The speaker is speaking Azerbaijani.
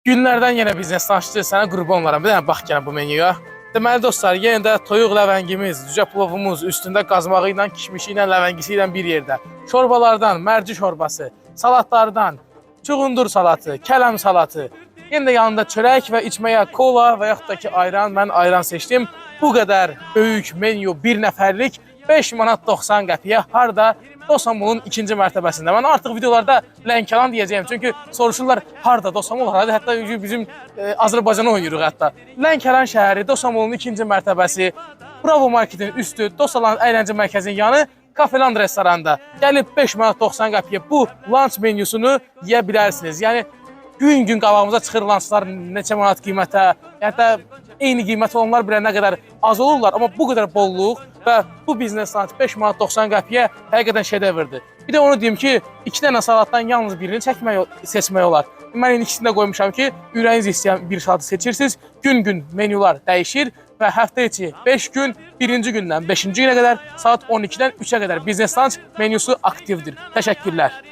Günlərdən yenə biznes açdı, sənə qurban olaram. Bir dənə bax gəlin bu menyuya. Deməli dostlar, yenə də toyuq ləvəngimiz, cücə plovumuz, üstündə qazmağı ilə, kişmişi ilə, ləvəngisi ilə bir yerdə. Şorbalardan mərci şorbası, salatlardan çuğundur salatı, kələm salatı. Yenə də yanında çörək və içməyə kola və yaxud da ki ayran. Mən ayran seçdim. Bu qədər böyük menyu, bir nəfərlik 5 manat 90 qəpiyə harda? Dosamolun ikinci mərtəbəsində. Mən artıq videolarda Lənkəran deyəcəyim. Çünki soruşurlar harda Dosamol harada? Hətta bizim Azərbaycana oynayırıq hətta. Lənkəran şəhəri, Dosamolun ikinci mərtəbəsi, Bravo marketin üstü, Dosalan əyləncə mərkəzinin yanı, Kafeland restoranda. Gəlib 5 manat 90 qəpiyə bu lunch menyusunu yeyə bilərsiniz. Yəni gün-gün qabağımıza çıxır lançlar neçə manat qiymətə, hətta eyni qiymət olanlar belə nə qədər az olurlar, amma bu qədər bolluq və bu biznes lunch 5 manat 90 qəpiyə həqiqətən şedevrdir. Bir də onu deyim ki, 2 dənə salatdan yalnız birini seçmək olar. Mən indi ikisini də qoymuşam ki, ürəyiniz istəyən bir salatı seçirsiniz, gün-gün menyular dəyişir və həftə içi 5 gün, birinci gündən 5-ci günə qədər saat 12-dən 3-ə qədər biznes lunch menyusu aktivdir. Təşəkkürlər.